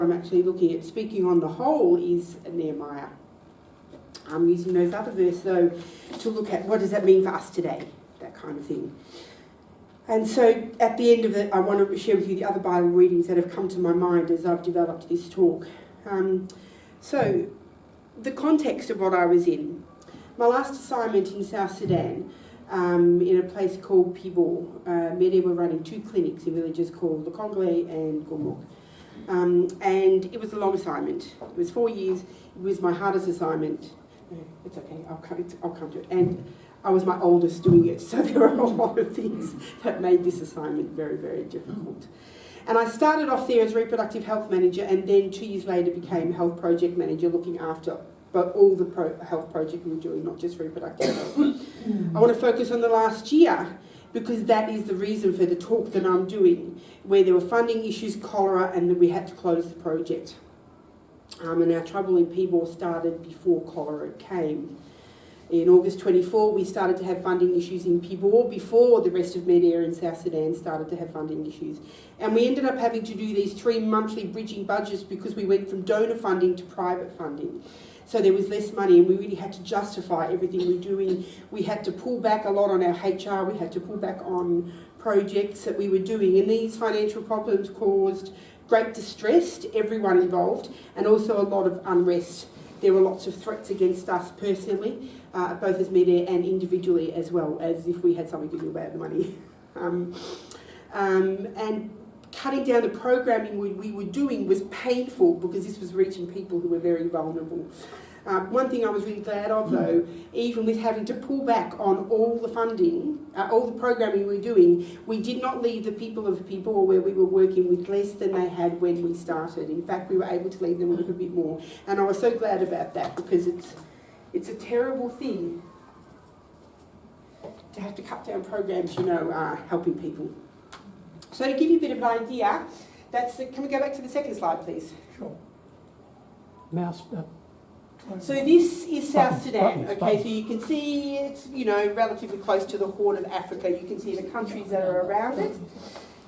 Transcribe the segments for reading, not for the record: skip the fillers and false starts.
I'm actually looking at speaking on the whole is Nehemiah. I'm using those other verses though to look at what does that mean for us today, that kind of thing. And so at the end of it, I want to share with you the other Bible readings that have come to my mind as I've developed this talk. So the context of what I was in. My last assignment in South Sudan, in a place called Pibor, Mede were running 2 clinics in villages called the Congolais and Gumuk. And it was a long assignment. It was 4 years. It was my hardest assignment. It's okay, I'll come to it. And I was my oldest doing it, so there were a lot of things that made this assignment very, very difficult. And I started off there as reproductive health manager, and then 2 years later became health project manager, looking after but all the health project we were doing, not just reproductive health. I want to focus on the last year because that is the reason for the talk that I'm doing, where there were funding issues, cholera, and we had to close the project. And our trouble in Pibor started before cholera came. In August 24, we started to have funding issues in Pibor before the rest of Medea and South Sudan started to have funding issues. And we ended up having to do these 3 monthly bridging budgets because we went from donor funding to private funding. So there was less money and we really had to justify everything we're doing. We had to pull back a lot on our HR, we had to pull back on projects that we were doing. And these financial problems caused great distress to everyone involved and also a lot of unrest. There were lots of threats against us personally, both as media and individually, as well as if we had something to do about the money. And cutting down the programming we were doing was painful because this was reaching people who were very vulnerable. One thing I was really glad of though, even with having to pull back on all the funding, all the programming we were doing, we did not leave the people of Pibor where we were working with less than they had when we started. In fact, we were able to leave them a little bit more. And I was so glad about that because it's a terrible thing to have to cut down programs, helping people. So to give you a bit of an idea, can we go back to the second slide, please? Sure. Mouse. So this is South Sudan. Okay, so you can see it's, relatively close to the Horn of Africa. You can see the countries that are around it.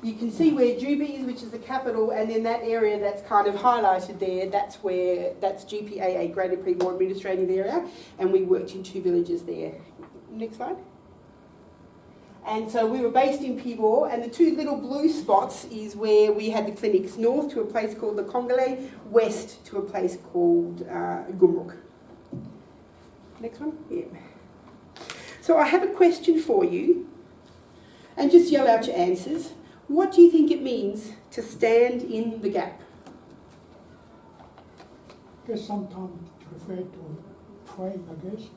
You can see where Juba is, which is the capital, and then that area that's kind of highlighted there, that's GPAA, Greater Pibor Administrative Area, and we worked in 2 villages there. Next slide. And so we were based in Pibor, and the 2 little blue spots is where we had the clinics, north to a place called the Congolais, west to a place called Gumruk. Next one? Yeah. So I have a question for you, and just yell out your answers. What do you think it means to stand in the gap? I guess sometimes refer to praying, I guess.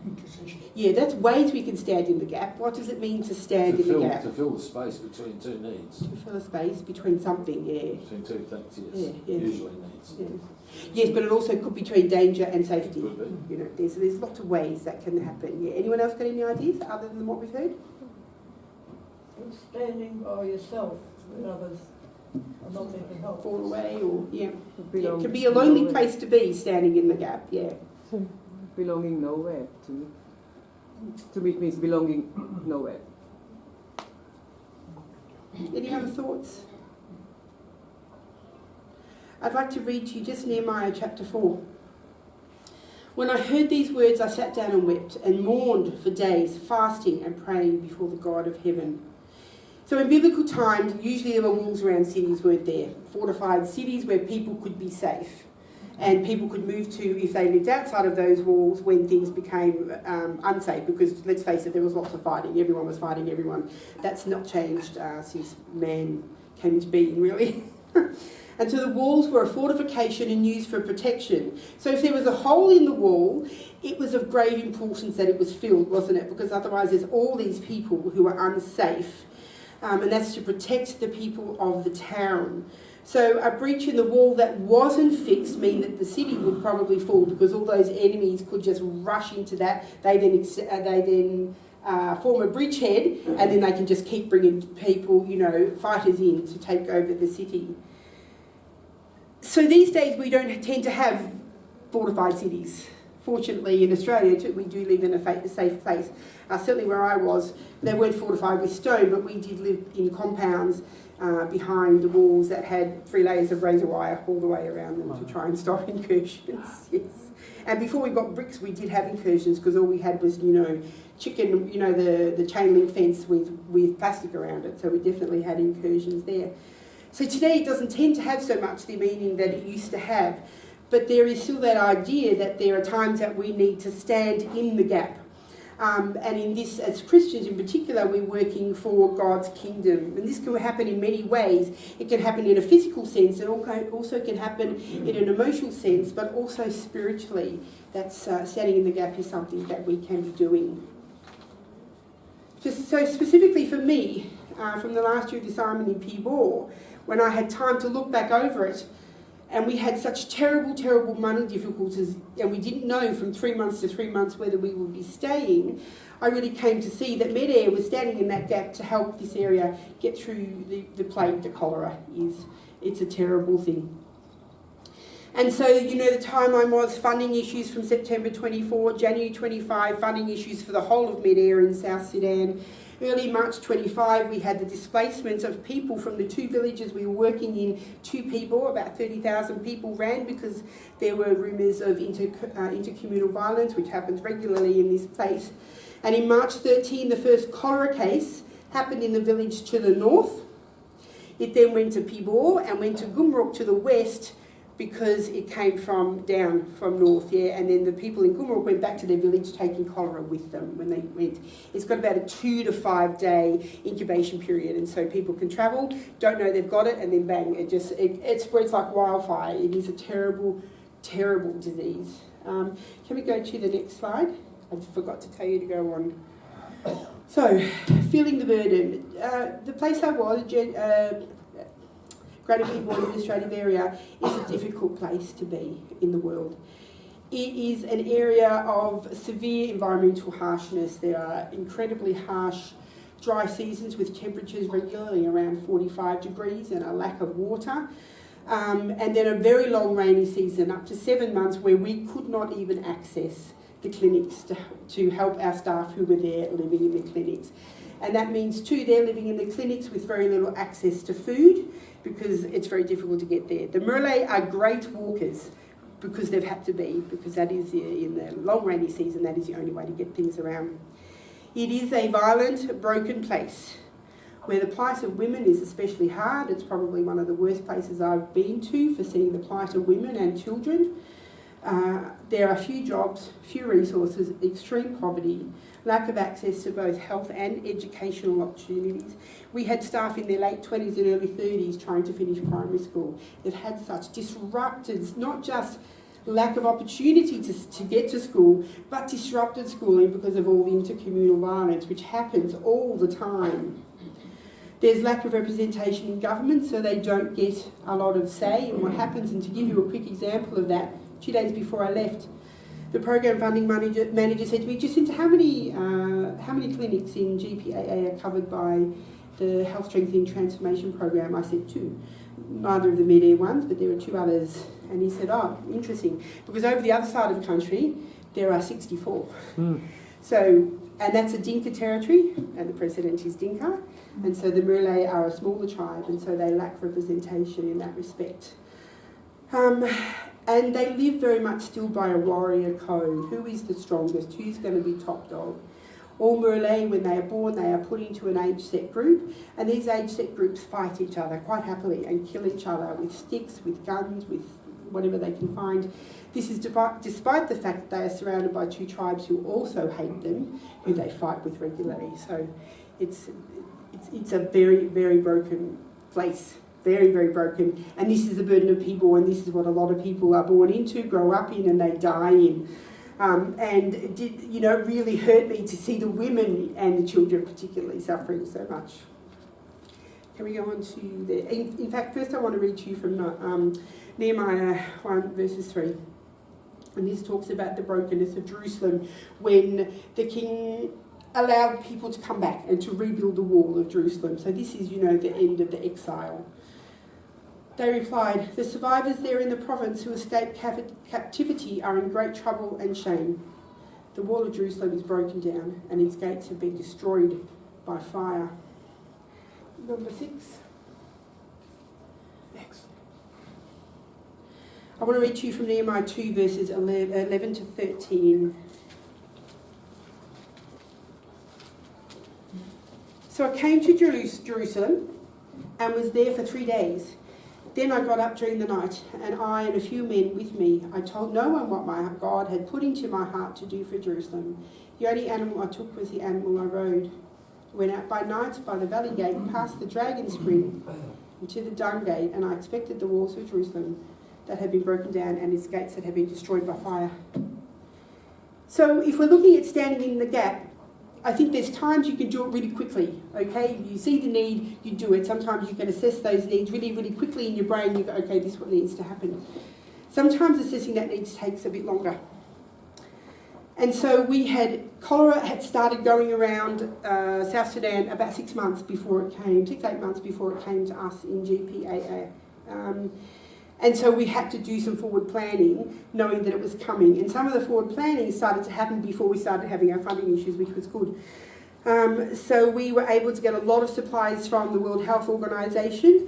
Intercession. Yeah, that's ways we can stand in the gap. What does it mean to stand in the gap? To fill the space between 2 needs. To fill the space between something, yeah. Between 2 things, yes. Yeah. Usually needs. Yeah. Yes, but it also could be between danger and safety. Could be. There's lots of ways that can happen. Yeah. Anyone else got any ideas other than what we've heard? Standing by yourself when others are not taking help. Fall away, or yeah. It can be a lonely place to be, standing in the gap. Yeah. Belonging nowhere to me it means belonging nowhere. Any other thoughts? I'd like to read to you just Nehemiah chapter 4. When I heard these words, I sat down and wept and mourned for days, fasting and praying before the God of heaven. So in biblical times, usually there were walls around cities, weren't there? Fortified cities where people could be safe. And people could move to, if they lived outside of those walls, when things became unsafe, because let's face it, there was lots of fighting. Everyone was fighting everyone. That's not changed since man came into being, really. And so the walls were a fortification and used for protection. So if there was a hole in the wall, it was of grave importance that it was filled, wasn't it? Because otherwise there's all these people who are unsafe. And that's to protect the people of the town. So a breach in the wall that wasn't fixed meant that the city would probably fall because all those enemies could just rush into that. They then form a bridgehead, and then they can just keep bringing people, fighters in to take over the city. So these days we don't tend to have fortified cities. Fortunately, in Australia, we do live in a safe place. Certainly where I was, they weren't fortified with stone, but we did live in compounds behind the walls that had 3 layers of razor wire all the way around them to try and stop incursions. Yes. And before we got bricks, we did have incursions because all we had was, chicken, the chain link fence with plastic around it. So we definitely had incursions there. So today it doesn't tend to have so much the meaning that it used to have. But there is still that idea that there are times that we need to stand in the gap. And in this, as Christians in particular, we're working for God's kingdom. And this can happen in many ways. It can happen in a physical sense, and also can happen in an emotional sense, but also spiritually. That's standing in the gap is something that we can be doing. Just so specifically for me, from the last year of disarmament in Pibor, when I had time to look back over it, and we had such terrible, terrible money difficulties, and we didn't know from 3 months to 3 months whether we would be staying, I really came to see that Medair was standing in that gap to help this area get through the plague that cholera is. It's a terrible thing. And so, the timeline was funding issues from September 24, January 25, funding issues for the whole of Medair in South Sudan. Early March 25, we had the displacement of people from the 2 villages we were working in to people. About 30,000 people ran because there were rumours of intercommunal violence, which happens regularly in this place. And in March 13, the first cholera case happened in the village to the north. It then went to Pibor and went to Gumruk to the west, because it came from north, and then the people in Gumruk went back to their village taking cholera with them when they went. It's got about a 2 to 5 day incubation period, and so people can travel, don't know they've got it, and then bang, it spreads like wildfire. It is a terrible, terrible disease. Can we go to the next slide? I forgot to tell you to go on. So, feeling the burden. The place I was, Greater Pibor Administrative Area, is a difficult place to be in the world. It is an area of severe environmental harshness. There are incredibly harsh dry seasons with temperatures regularly around 45 degrees and a lack of water. And then a very long rainy season, up to 7 months, where we could not even access the clinics to help our staff who were there living in the clinics. And that means too, they're living in the clinics with very little access to food, because it's very difficult to get there. The Murle are great walkers because they've had to be, because that is in the long rainy season, that is the only way to get things around. It is a violent, broken place where the plight of women is especially hard. It's probably one of the worst places I've been to for seeing the plight of women and children. There are few jobs, few resources, extreme poverty, lack of access to both health and educational opportunities. We had staff in their late 20s and early 30s trying to finish primary school. They've had such disrupted, not just lack of opportunity to get to school, but disrupted schooling because of all the intercommunal violence, which happens all the time. There's lack of representation in government, so they don't get a lot of say in what happens. And to give you a quick example of that, 2 days before I left, the program funding manager said to me, Jacinta, how many clinics in GPAA are covered by the Health Strengthening Transformation Program? I said 2. Neither of the Medair ones, but there are 2 others. And he said, oh, interesting, because over the other side of the country, there are 64. So, and that's a Dinka territory, and the president is Dinka, and so the Murle are a smaller tribe, and so they lack representation in that respect. And they live very much still by a warrior code. Who is the strongest? Who's going to be top dog? All Murle, when they are born, they are put into an age-set group, and these age-set groups fight each other quite happily and kill each other with sticks, with guns, with whatever they can find. This is despite the fact that they are surrounded by 2 tribes who also hate them, who they fight with regularly. So it's a very, very broken place. Very, very broken. And this is the burden of people, and this is what a lot of people are born into, grow up in, and they die in. And it did, really hurt me to see the women and the children particularly suffering so much. Can we go on to the... In fact, first I want to read to you from Nehemiah 1 verses 3. And this talks about the brokenness of Jerusalem when the king allowed people to come back and to rebuild the wall of Jerusalem. So this is, the end of the exile. They replied, the survivors there in the province who escaped captivity are in great trouble and shame. The wall of Jerusalem is broken down and its gates have been destroyed by fire. Number 6. I want to read to you from Nehemiah 2 verses 11 to 13. So I came to Jerusalem and was there for 3 days. Then I got up during the night, and I and a few men with me. I told no one what my God had put into my heart to do for Jerusalem. The only animal I took was the animal I rode. Went out by night by the valley gate, past the dragon spring, into the dung gate, and I inspected the walls of Jerusalem that had been broken down and its gates that had been destroyed by fire. So if we're looking at standing in the gap, I think there's times you can do it really quickly, okay? You see the need, you do it. Sometimes you can assess those needs really, really quickly in your brain. You go, okay, this is what needs to happen. Sometimes assessing that needs takes a bit longer. And so cholera had started going around South Sudan about 6 months before it came, 6-8 months before it came to us in GPAA. And so we had to do some forward planning, knowing that it was coming. And some of the forward planning started to happen before we started having our funding issues, which was good. So we were able to get a lot of supplies from the World Health Organization,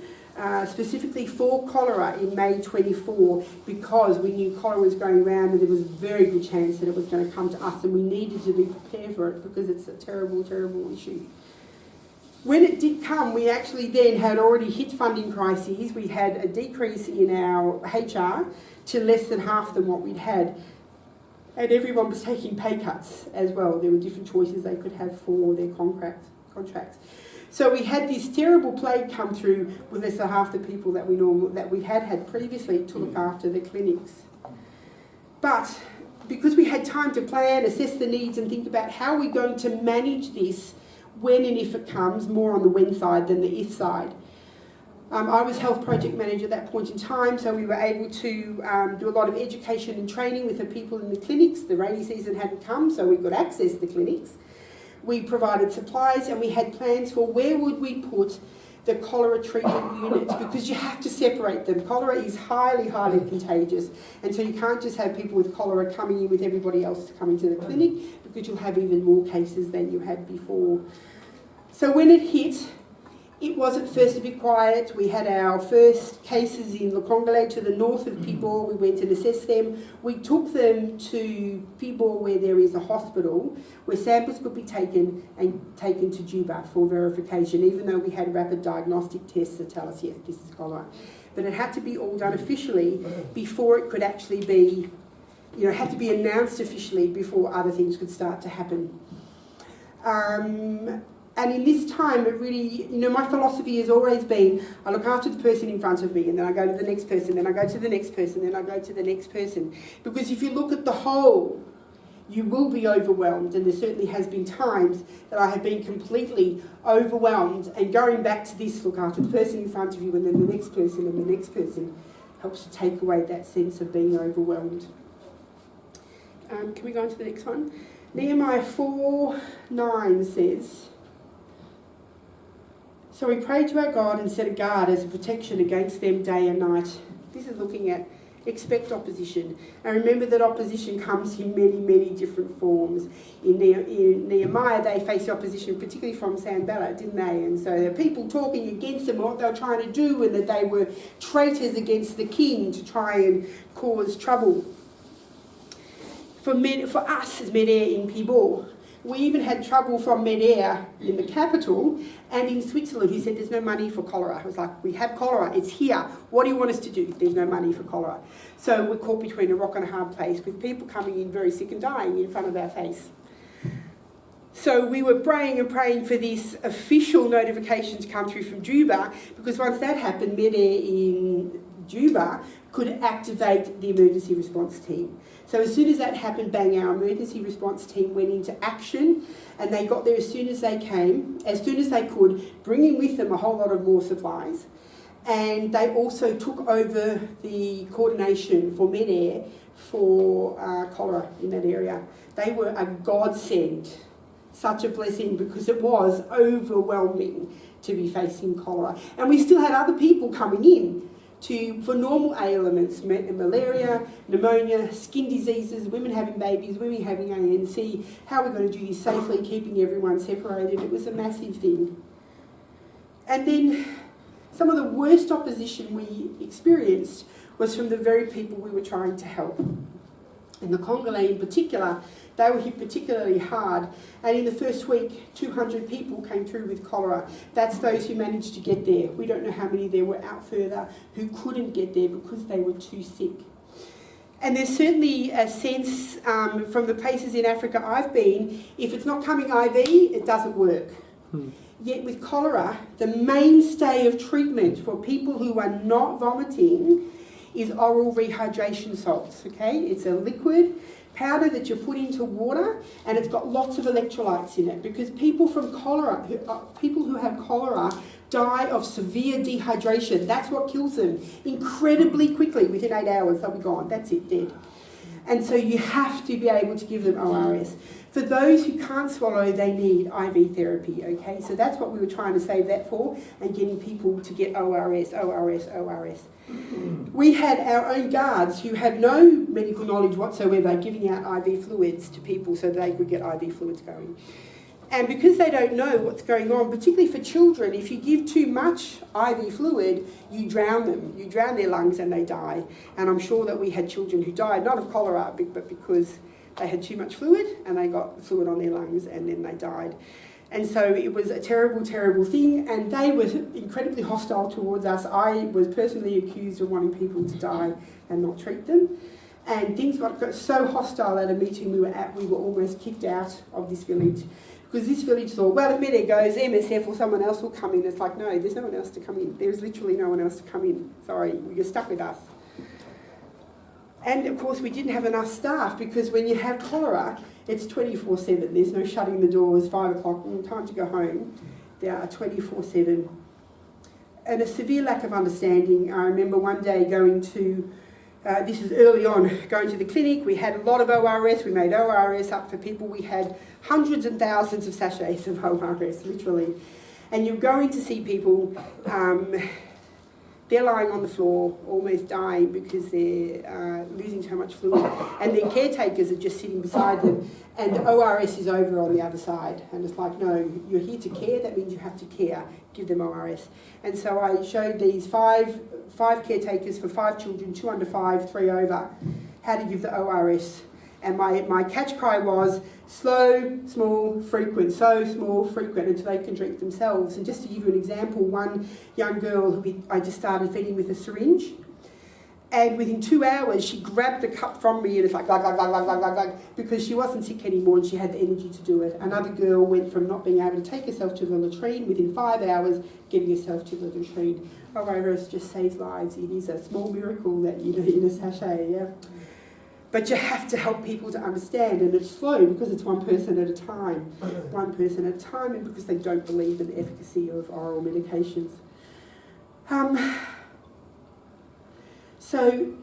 specifically for cholera in May 24, because we knew cholera was going around and there was a very good chance that it was going to come to us, and we needed to be prepared for it because it's a terrible, terrible issue. When it did come, we actually then had already hit funding crises. We had a decrease in our HR to less than half than what we'd had. And everyone was taking pay cuts as well. There were different choices they could have for their contracts. So we had this terrible plague come through with less than half the people that we had previously to look after the clinics. But because we had time to plan, assess the needs and think about how we're going to manage this when and if it comes, more on the when side than the if side. I was health project manager at that point in time, so we were able to do a lot of education and training with the people in the clinics. The rainy season hadn't come, so we could access the clinics. We provided supplies, and we had plans for where would we put the cholera treatment units, because you have to separate them. Cholera is highly, highly contagious, and so you can't just have people with cholera coming in with everybody else coming to the clinic, because you'll have even more cases than you had before. So when it hit, it was at first a bit quiet. We had our first cases in Lokongale to the north of Pibor. We went and assessed them. We took them to Pibor, where there is a hospital, where samples could be taken and taken to Juba for verification, even though we had rapid diagnostic tests that tell us, yes, this is cholera. But it had to be all done officially before it could actually be, it had to be announced officially before other things could start to happen. And in this time, it really, my philosophy has always been, I look after the person in front of me, and then I go to the next person, then I go to the next person, then I go to the next person. Because if you look at the whole, you will be overwhelmed, and there certainly has been times that I have been completely overwhelmed, and going back to this, look after the person in front of you, and then the next person, and the next person, helps to take away that sense of being overwhelmed. Can we go on to the next one? Nehemiah 4:9 says, so we prayed to our God and set a guard as a protection against them day and night. This is looking at expect opposition. And remember that opposition comes in many, many different forms. In Nehemiah, they faced opposition, particularly from Sanballat, didn't they? And so there are people talking against them, what they were trying to do, and that they were traitors against the king to try and cause trouble. For us as Medair in Pibor, we even had trouble from Medair in the capital and in Switzerland, who said there's no money for cholera. I was like, we have cholera, it's here. What do you want us to do? There's no money for cholera. So we're caught between a rock and a hard place with people coming in very sick and dying in front of our face. So we were praying and praying for this official notification to come through from Juba, because once that happened, Medair in Juba could activate the emergency response team. So as soon as that happened, bang, our emergency response team went into action, and they got there as soon as they came, as soon as they could, bringing with them a whole lot of more supplies. And they also took over the coordination for Medair for cholera in that area. They were a godsend, such a blessing, because it was overwhelming to be facing cholera. And we still had other people coming in for normal ailments, malaria, pneumonia, skin diseases, women having babies, women having ANC, how we're going to do this safely, keeping everyone separated. It was a massive thing. And then some of the worst opposition we experienced was from the very people we were trying to help. In the Congolese in particular, they were hit particularly hard, and in the first week, 200 people came through with cholera. That's those who managed to get there. We don't know how many there were out further who couldn't get there because they were too sick. And there's certainly a sense from the places in Africa I've been, if it's not coming IV, it doesn't work. Yet with cholera, the mainstay of treatment for people who are not vomiting is oral rehydration salts, okay? It's a liquid powder that you put into water, and it's got lots of electrolytes in it, because people who have cholera die of severe dehydration. That's what kills them incredibly quickly. Within 8 hours, they'll be gone. That's it, dead. And so you have to be able to give them ORS. For those who can't swallow, they need IV therapy, okay? So that's what we were trying to save that for, and getting people to get ORS. We had our own guards who had no medical knowledge whatsoever giving out IV fluids to people so they could get IV fluids going. And because they don't know what's going on, particularly for children, if you give too much IV fluid, you drown them. You drown their lungs and they die. And I'm sure that we had children who died, not of cholera, but because they had too much fluid and they got fluid on their lungs and then they died. And so it was a terrible, terrible thing, and they were incredibly hostile towards us. I was personally accused of wanting people to die and not treat them. And things got so hostile at a meeting we were at, we were almost kicked out of this village. Because this village thought, well, if Mede goes, MSF or someone else will come in. It's like, no, there's no one else to come in. There's literally no one else to come in. Sorry, you're stuck with us. And of course, we didn't have enough staff, because when you have cholera, it's 24/7. There's no shutting the doors, 5 o'clock, time to go home. They are 24/7. And a severe lack of understanding. I remember one day going to, this is early on, going to the clinic. We had a lot of ORS. We made ORS up for people. We had hundreds and thousands of sachets of ORS, literally. And you're going to see people, they're lying on the floor, almost dying because they're losing so much fluid. And their caretakers are just sitting beside them, and the ORS is over on the other side. And it's like, no, you're here to care, that means you have to care. Give them ORS. And so I showed these five caretakers for 5 children, 2 under 5, 3 over, how to give the ORS. And my catch cry was, slow, small, frequent, so small, frequent, until they can drink themselves. And just to give you an example, one young girl who I just started feeding with a syringe, and within 2 hours she grabbed the cup from me and it's like, glug, glug, glug, glug, glug, glug, glug, because she wasn't sick anymore and she had the energy to do it. Another girl went from not being able to take herself to the latrine, within 5 hours getting herself to the latrine. ORS just saves lives. It is a small miracle that you know in a sachet, yeah. But you have to help people to understand, and it's slow because it's one person at a time. One person at a time, and because they don't believe in the efficacy of oral medications. So,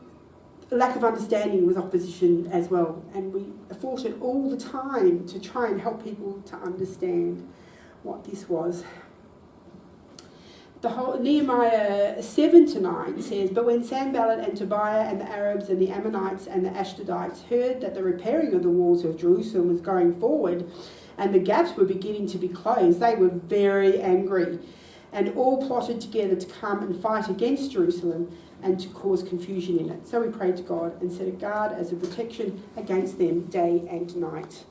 lack of understanding was opposition as well, and we fought it all the time to try and help people to understand what this was. The whole Nehemiah 7-9 says, but when Sanballat and Tobiah and the Arabs and the Ammonites and the Ashdodites heard that the repairing of the walls of Jerusalem was going forward and the gaps were beginning to be closed, they were very angry and all plotted together to come and fight against Jerusalem and to cause confusion in it. So we prayed to God and set a guard as a protection against them day and night.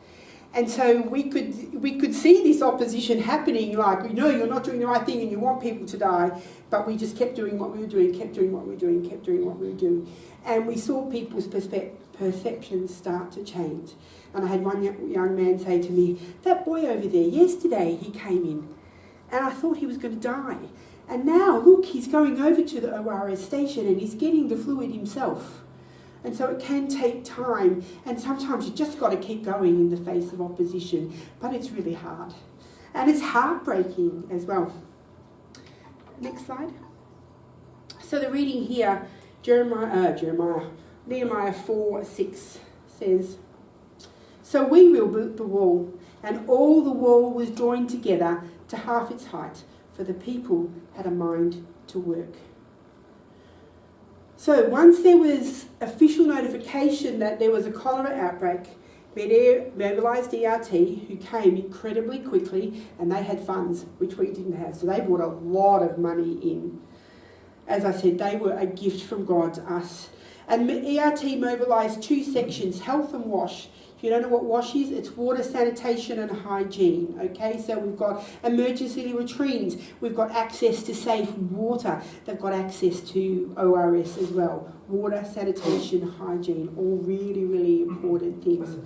And so we could see this opposition happening, like, you know, you're not doing the right thing and you want people to die, but we just kept doing what we were doing, kept doing what we were doing, kept doing what we were doing. And we saw people's perceptions start to change. And I had one young man say to me, that boy over there, yesterday he came in and I thought he was going to die. And now, look, he's going over to the ORS station and he's getting the fluid himself. And so it can take time, and sometimes you just got to keep going in the face of opposition, but it's really hard. And it's heartbreaking as well. Next slide. So the reading here, Nehemiah 4:6 says, so we rebuilt the wall, and all the wall was joined together to half its height, for the people had a mind to work. So once there was official notification that there was a cholera outbreak, Mede mobilised ERT, who came incredibly quickly, and they had funds, which we didn't have. So they brought a lot of money in. as I said, they were a gift from God to us. And ERT mobilised 2 sections, health and wash. If you don't know what wash is, it's water, sanitation and hygiene, okay? So we've got emergency latrines, we've got access to safe water, they've got access to ORS as well. Water, sanitation, hygiene, all really, really important things.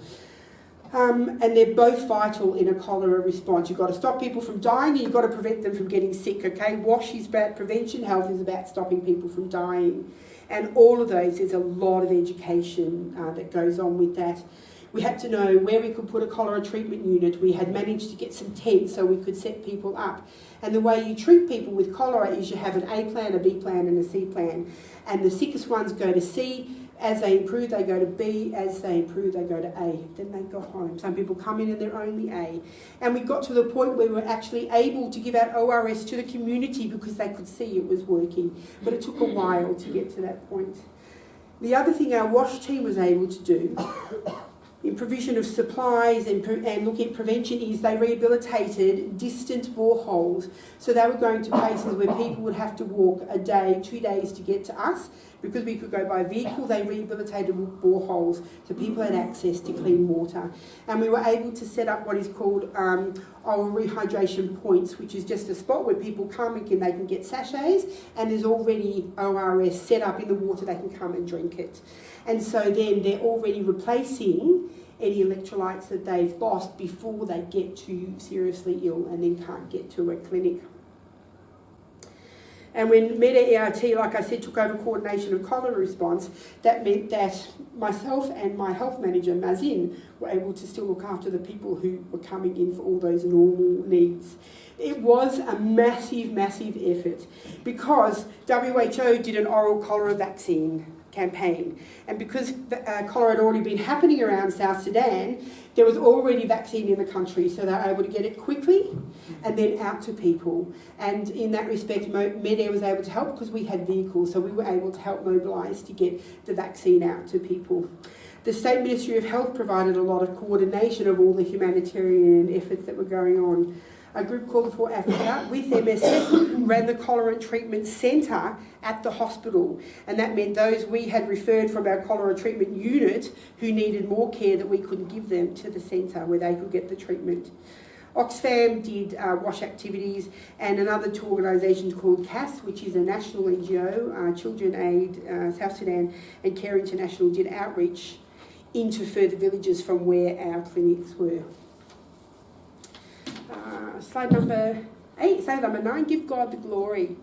And they're both vital in a cholera response. You've got to stop people from dying and you've got to prevent them from getting sick, okay? WASH is about prevention, health is about stopping people from dying. And all of those, there's a lot of education that goes on with that. We had to know where we could put a cholera treatment unit. We had managed to get some tents so we could set people up. And the way you treat people with cholera is you have an A plan, a B plan and a C plan. And the sickest ones go to C. As they improve, they go to B. As they improve, they go to A. Then they go home. Some people come in and they're only A. And we got to the point where we were actually able to give out ORS to the community because they could see it was working. But it took a while to get to that point. The other thing our WASH team was able to do in provision of supplies and looking at prevention is they rehabilitated distant boreholes. So they were going to places where people would have to walk a day, 2 days to get to us. Because we could go by vehicle, they rehabilitated boreholes so people had access to clean water. And we were able to set up what is called oral rehydration points, which is just a spot where people come and they can get sachets, and there's already ORS set up in the water, they can come and drink it. And so then they're already replacing any electrolytes that they've lost before they get too seriously ill and then can't get to a clinic. And when Meta-ERT, like I said, took over coordination of cholera response, that meant that myself and my health manager, Mazin, were able to still look after the people who were coming in for all those normal needs. It was a massive, massive effort because WHO did an oral cholera vaccine campaign. And because cholera had already been happening around South Sudan, there was already vaccine in the country, so they were able to get it quickly and then out to people. And in that respect, MedAir was able to help because we had vehicles, so we were able to help mobilise to get the vaccine out to people. The State Ministry of Health provided a lot of coordination of all the humanitarian efforts that were going on. A group called For Africa with MSF ran the cholera treatment centre at the hospital, and that meant those we had referred from our cholera treatment unit who needed more care that we couldn't give them to the centre where they could get the treatment. Oxfam did WASH activities, and another two organisations called CAS, which is a national NGO, Children Aid, South Sudan and Care International did outreach into further villages from where our clinics were. Slide number 8, slide number 9, give God the glory.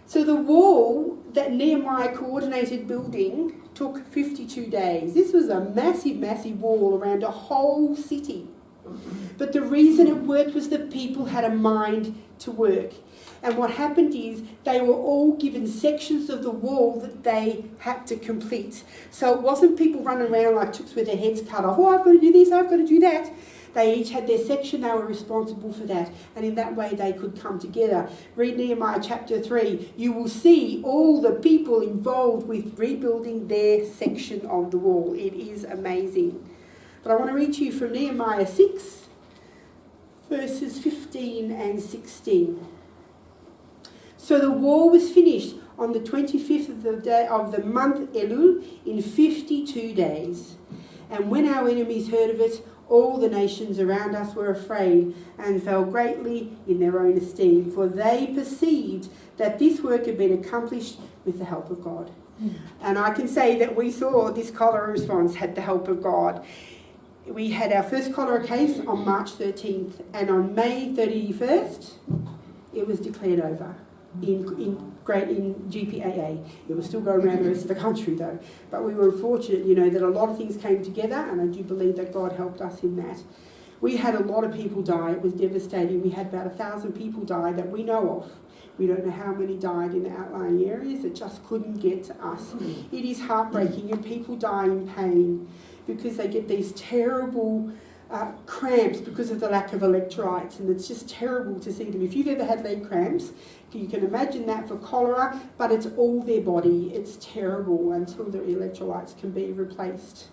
So the wall that Nehemiah coordinated building took 52 days. This was a massive, massive wall around a whole city. But the reason it worked was that people had a mind to work. And what happened is they were all given sections of the wall that they had to complete. So it wasn't people running around like chooks with their heads cut off. Oh, I've got to do this, I've got to do that. They each had their section, they were responsible for that. And in that way they could come together. Read Nehemiah chapter 3. You will see all the people involved with rebuilding their section of the wall. It is amazing. But I want to read to you from Nehemiah 6, verses 15 and 16. So the wall was finished on the 25th of the month Elul in 52 days. And when our enemies heard of it, all the nations around us were afraid and fell greatly in their own esteem, for they perceived that this work had been accomplished with the help of God. And I can say that we saw this cholera response had the help of God. We had our first cholera case on March 13th, and on May 31st, it was declared over in GPAA. It was still going around the rest of the country though. But we were fortunate, that a lot of things came together, and I do believe that God helped us in that. We had a lot of people die. It was devastating. We had about 1,000 people die that we know of. We don't know how many died in the outlying areas that just couldn't get to us. It is heartbreaking, and people die in pain because they get these terrible cramps because of the lack of electrolytes, and it's just terrible to see them. If you've ever had leg cramps, you can imagine that for cholera, but it's all their body. It's terrible until the electrolytes can be replaced.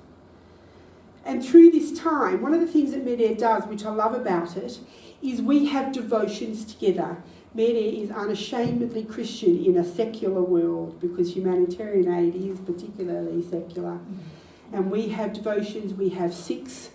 And through this time, one of the things that MedAir does, which I love about it, is we have devotions together. Mede is unashamedly Christian in a secular world, because humanitarian aid is particularly secular. And we have devotions, we have 6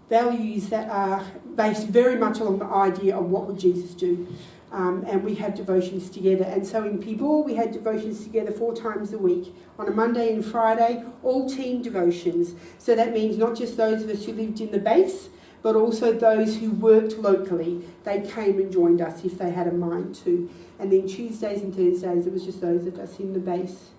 values that are based very much on the idea of what would Jesus do. And we have devotions together. And so in Pibor, we had devotions together 4 times a week. On a Monday and Friday, all team devotions. So that means not just those of us who lived in the base, but also those who worked locally. They came and joined us if they had a mind to. And then Tuesdays and Thursdays, it was just those of us in the base.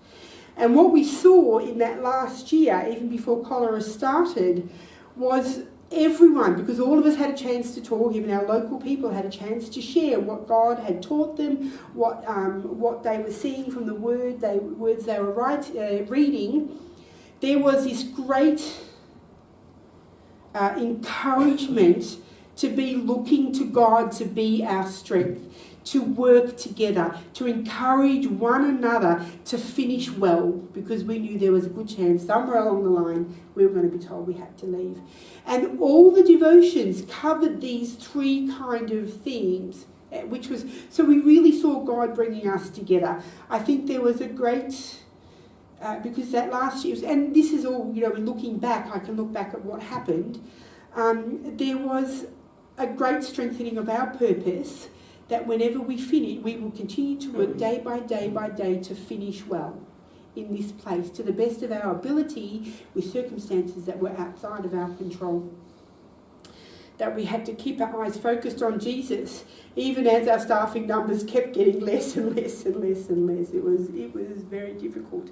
And what we saw in that last year, even before cholera started, was everyone, because all of us had a chance to talk, even our local people had a chance to share what God had taught them, what they were seeing from the words they were reading. There was this great encouragement to be looking to God to be our strength, to work together, to encourage one another to finish well, because we knew there was a good chance somewhere along the line we were going to be told we had to leave. And all the devotions covered these 3 kind of themes, which was, so we really saw God bringing us together. I think there was a great, because that last year, and this is all, looking back, I can look back at what happened. There was a great strengthening of our purpose, that whenever we finish, we will continue to work day by day by day to finish well in this place, to the best of our ability, with circumstances that were outside of our control. That we had to keep our eyes focused on Jesus, even as our staffing numbers kept getting less and less and less and less. It was very difficult.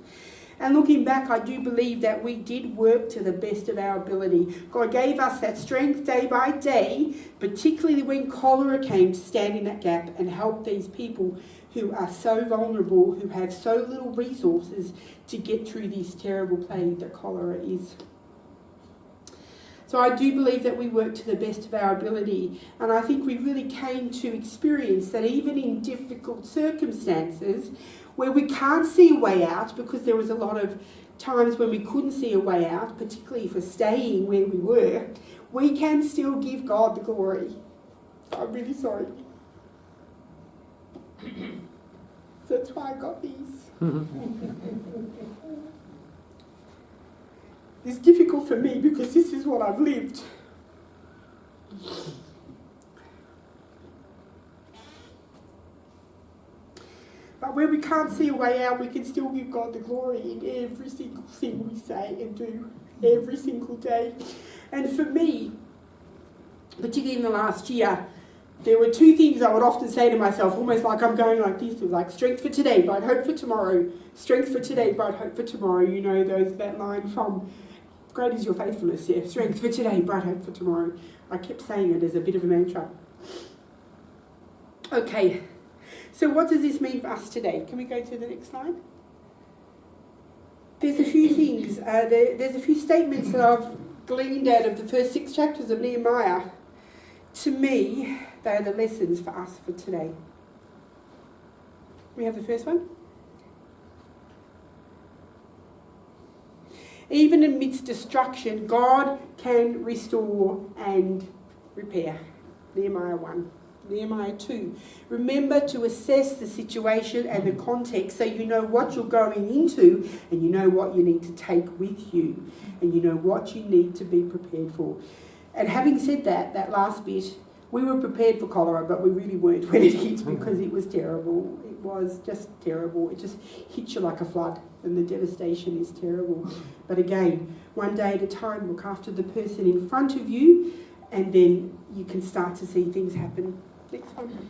And looking back, I do believe that we did work to the best of our ability. God gave us that strength day by day, particularly when cholera came, to stand in that gap and help these people who are so vulnerable, who have so little resources to get through this terrible plague that cholera is. So I do believe that we work to the best of our ability, and I think we really came to experience that even in difficult circumstances, where we can't see a way out, because there was a lot of times when we couldn't see a way out, particularly for staying where we were, we can still give God the glory. I'm really sorry. That's why I got these. It's difficult for me because this is what I've lived. But where we can't see a way out, we can still give God the glory in every single thing we say and do, every single day. And for me, particularly in the last year, there were 2 things I would often say to myself, almost like I'm going like this, like strength for today, bright hope for tomorrow. Strength for today, bright hope for tomorrow. You know that line from Great is Your Faithfulness, yeah. Strength for today, bright hope for tomorrow. I kept saying it as a bit of a mantra. Okay, so what does this mean for us today? Can we go to the next slide? There's a few things. There's a few statements that I've gleaned out of the first 6 chapters of Nehemiah. To me, they are the lessons for us for today. We have the first one. Even amidst destruction, God can restore and repair. Nehemiah 1. Nehemiah 2. Remember to assess the situation and the context so you know what you're going into and you know what you need to take with you and you know what you need to be prepared for. And having said that last bit, we were prepared for cholera, but we really weren't when it hit, because it was terrible. It was just terrible. It just hits you like a flood, and the devastation is terrible. But again, one day at a time, look after the person in front of you, and then you can start to see things happen. Next one.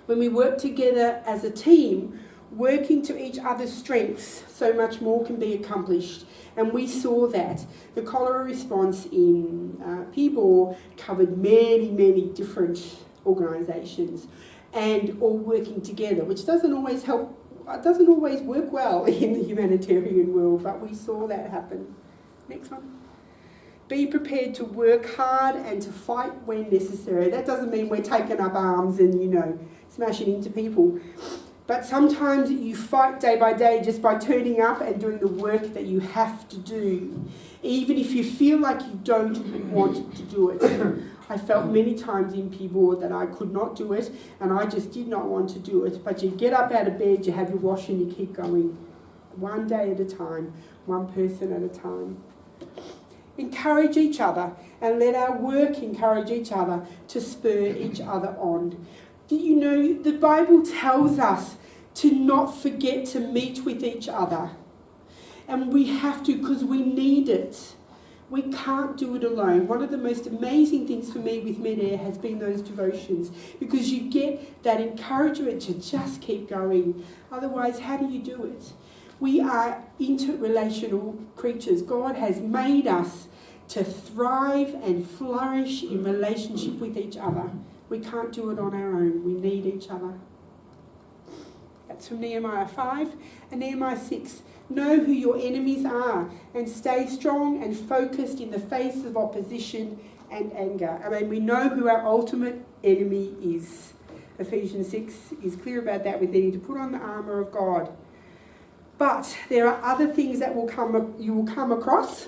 When we work together as a team, working to each other's strengths, so much more can be accomplished. And we saw that. The cholera response in Pibor covered many, many different organisations, and all working together, which doesn't always work well in the humanitarian world, but we saw that happen. Next one. Be prepared to work hard and to fight when necessary. That doesn't mean we're taking up arms and, smashing into people. But sometimes you fight day by day just by turning up and doing the work that you have to do, even if you feel like you don't want to do it. I felt many times in people that I could not do it, and I just did not want to do it. But you get up out of bed, you have your wash, and you keep going. One day at a time, one person at a time. Encourage each other, and let our work encourage each other to spur each other on. Do you know, the Bible tells us to not forget to meet with each other. And we have to, because we need it. We can't do it alone. One of the most amazing things for me with Mid-Air has been those devotions, because you get that encouragement to just keep going. Otherwise, how do you do it? We are interrelational creatures. God has made us to thrive and flourish in relationship with each other. We can't do it on our own. We need each other. That's from Nehemiah 5 and Nehemiah 6. Know who your enemies are and stay strong and focused in the face of opposition and anger. I mean, we know who our ultimate enemy is. Ephesians 6 is clear about that. We need to put on the armour of God. But there are other things that you will come across.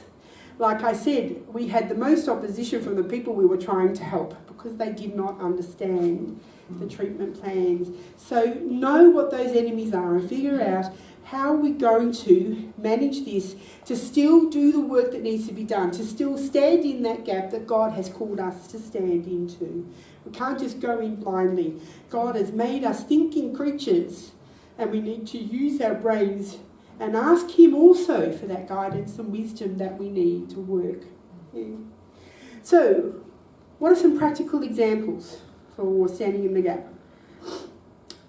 Like I said, we had the most opposition from the people we were trying to help because they did not understand the treatment plans. So know what those enemies are and figure out how we're going to manage this to still do the work that needs to be done, to still stand in that gap that God has called us to stand into. We can't just go in blindly. God has made us thinking creatures, and we need to use our brains and ask Him also for that guidance and wisdom that we need to work. Yeah. So, what are some practical examples for standing in the gap?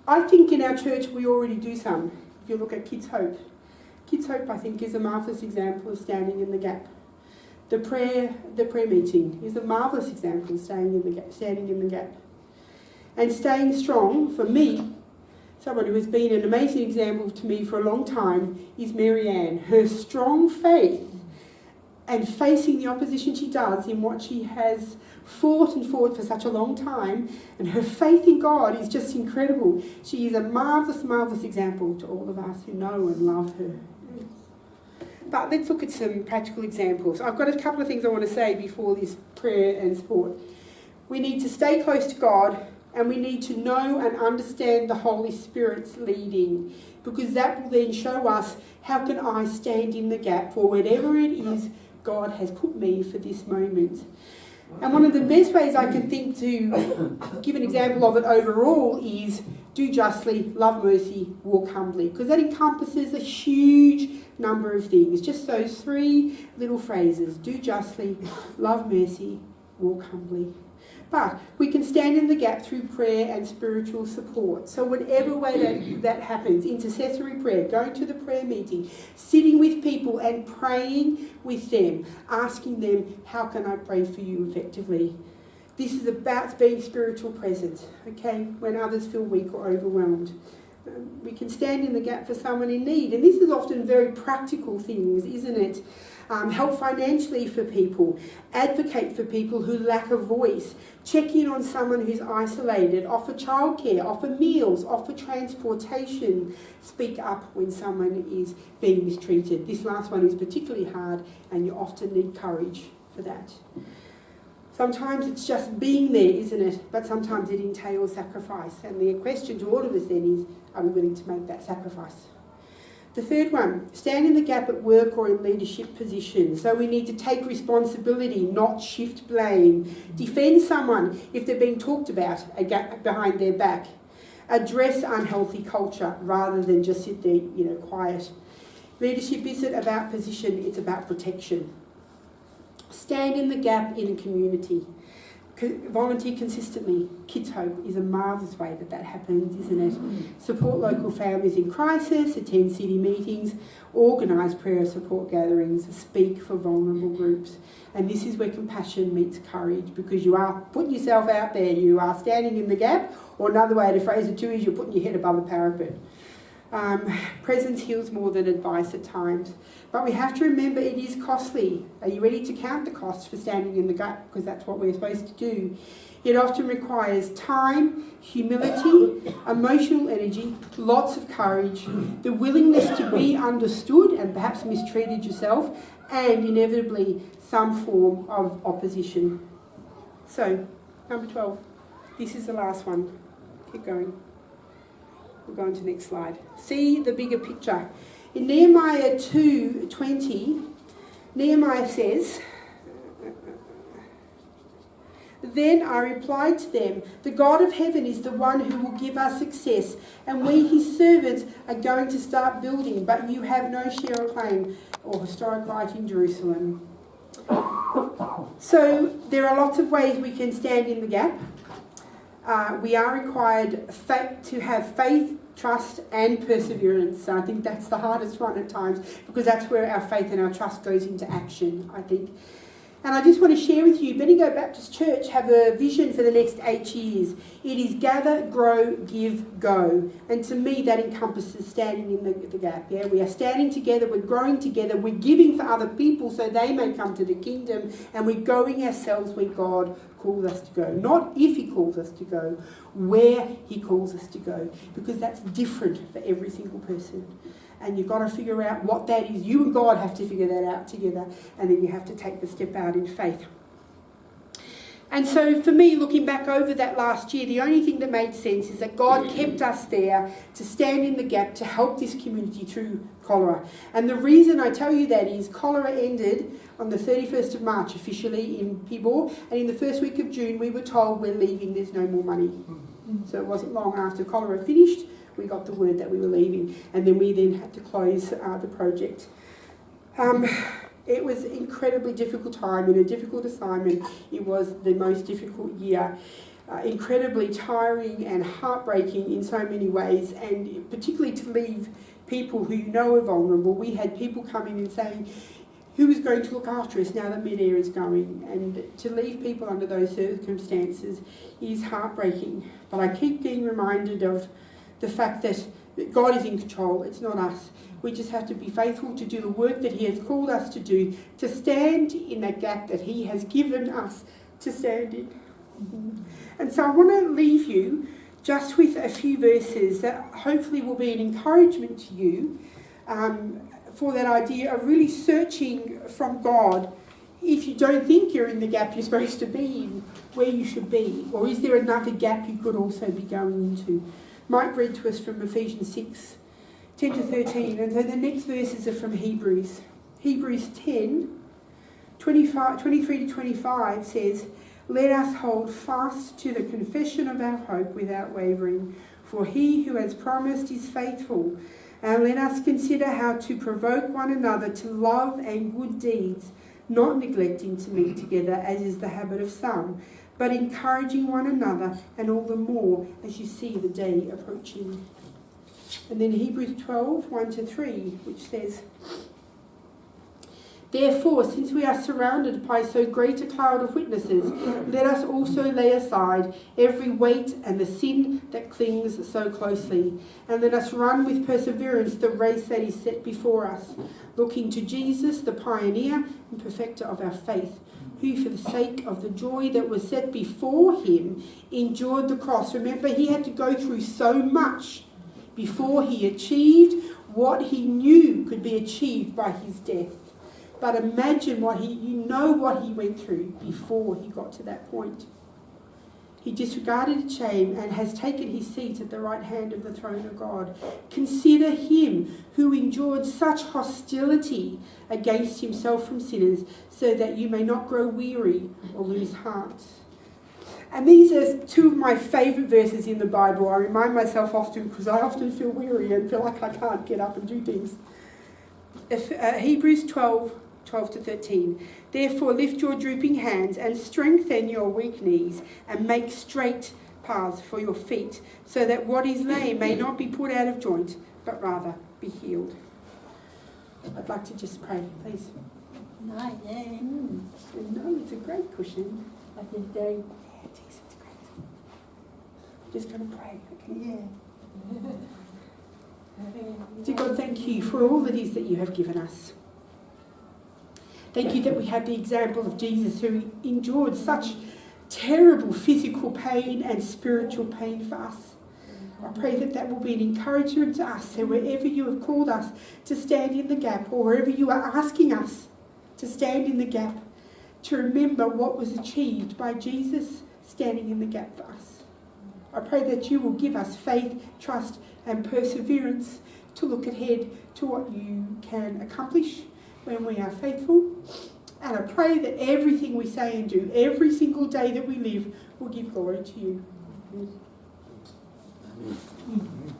I think in our church we already do some. If you look at Kids Hope. Kids Hope, I think, is a marvellous example of standing in the gap. The prayer meeting is a marvellous example of standing in the gap. And staying strong, for me, someone who has been an amazing example to me for a long time, is Mary Ann. Her strong faith and facing the opposition she does in what she has fought for such a long time, and her faith in God is just incredible. She is a marvellous, marvellous example to all of us who know and love her. But let's look at some practical examples. I've got a couple of things I want to say before this prayer and support. We need to stay close to God, and we need to know and understand the Holy Spirit's leading, because that will then show us how can I stand in the gap for whatever it is God has put me for this moment. And one of the best ways I can think to give an example of it overall is do justly, love mercy, walk humbly, because that encompasses a huge number of things. Just those three little phrases: do justly, love mercy, walk humbly. But we can stand in the gap through prayer and spiritual support. So whatever way that happens, intercessory prayer, going to the prayer meeting, sitting with people and praying with them, asking them, how can I pray for you effectively? This is about being spiritual present, okay, when others feel weak or overwhelmed. We can stand in the gap for someone in need. And this is often very practical things, isn't it? Help financially for people, advocate for people who lack a voice, check in on someone who's isolated, offer childcare, offer meals, offer transportation, speak up when someone is being mistreated. This last one is particularly hard, and you often need courage for that. Sometimes it's just being there, isn't it? But sometimes it entails sacrifice. And the question to all of us then is, are we willing to make that sacrifice? The third one, stand in the gap at work or in leadership positions. So we need to take responsibility, not shift blame. Defend someone if they're being talked about behind their back. Address unhealthy culture rather than just sit there, quiet. Leadership isn't about position, it's about protection. Stand in the gap in a community. Volunteer consistently. Kids Hope is a marvellous way that happens, isn't it? Support local families in crisis, attend city meetings, organise prayer support gatherings, speak for vulnerable groups. And this is where compassion meets courage, because you are putting yourself out there, you are standing in the gap, or another way to phrase it too is you're putting your head above the parapet. Presence heals more than advice at times. But we have to remember it is costly. Are you ready to count the costs for standing in the gap? Because that's what we're supposed to do. It often requires time, humility, emotional energy, lots of courage, the willingness to be understood and perhaps mistreated yourself, and inevitably some form of opposition. So, number 12. This is the last one. Keep going. We'll go on to the next slide. See the bigger picture. In Nehemiah 2:20, Nehemiah says, "Then I replied to them, the God of heaven is the one who will give us success, and we, his servants, are going to start building, but you have no share or claim or historic right in Jerusalem." So there are lots of ways we can stand in the gap. We are required to have faith, trust and perseverance. I think that's the hardest one at times, because that's where our faith and our trust goes into action, I think. And I just want to share with you, Bendigo Baptist Church have a vision for the next 8 years. It is gather, grow, give, go. And to me, that encompasses standing in the gap. Yeah, we are standing together, we're growing together, we're giving for other people so they may come to the kingdom, and we're going ourselves where God calls us to go. Not if he calls us to go, where he calls us to go. Because that's different for every single person. And you've got to figure out what that is. You and God have to figure that out together. And then you have to take the step out in faith. And so for me, looking back over that last year, the only thing that made sense is that God kept us there to stand in the gap to help this community through cholera. And the reason I tell you that is cholera ended on the 31st of March officially in Pibor. And in the first week of June, we were told we're leaving, there's no more money. So it wasn't long after cholera finished, we got the word that we were leaving, and then we had to close the project. It was an incredibly difficult time and a difficult assignment. It was the most difficult year, incredibly tiring and heartbreaking in so many ways, and particularly to leave people who you know are vulnerable. We had people coming and saying, who is going to look after us now that mid-air is going? And to leave people under those circumstances is heartbreaking. But I keep getting reminded of the fact that God is in control, it's not us. We just have to be faithful to do the work that he has called us to do, to stand in that gap that he has given us to stand in. And so I want to leave you just with a few verses that hopefully will be an encouragement to you for that idea of really searching from God. If you don't think you're in the gap you're supposed to be in, where you should be, or is there another gap you could also be going into? Mike read to us from Ephesians 6, 10 to 13, and so the next verses are from Hebrews. Hebrews 10, 23 to 25 says, "Let us hold fast to the confession of our hope without wavering, for he who has promised is faithful. And let us consider how to provoke one another to love and good deeds, not neglecting to meet together, as is the habit of some, but encouraging one another, and all the more as you see the day approaching." And then Hebrews 12, 1 to 3, which says, "Therefore, since we are surrounded by so great a cloud of witnesses, let us also lay aside every weight and the sin that clings so closely, and let us run with perseverance the race that is set before us, looking to Jesus, the pioneer and perfecter of our faith, who for the sake of the joy that was set before him endured the cross." Remember, he had to go through so much before he achieved what he knew could be achieved by his death. But imagine what he went through before he got to that point. He disregarded shame and has taken his seat at the right hand of the throne of God. Consider him who endured such hostility against himself from sinners, so that you may not grow weary or lose heart. And these are two of my favourite verses in the Bible. I remind myself often, because I often feel weary and feel like I can't get up and do things. Hebrews 12 to 13. "Therefore lift your drooping hands and strengthen your weak knees, and make straight paths for your feet, so that what is lame may not be put out of joint, but rather be healed." I'd like to just pray, please. Nice, yeah. No, it's a great cushion. I think they, Yeah, it is, it's great. I'm just going to pray, okay? yeah. Dear God, thank you for all that is that you have given us. Thank you that we have the example of Jesus who endured such terrible physical pain and spiritual pain for us. I pray that that will be an encouragement to us, so wherever you have called us to stand in the gap, or wherever you are asking us to stand in the gap, to remember what was achieved by Jesus standing in the gap for us. I pray that you will give us faith, trust and perseverance to look ahead to what you can accomplish when we are faithful. And I pray that everything we say and do, every single day that we live, will give glory to you. Amen.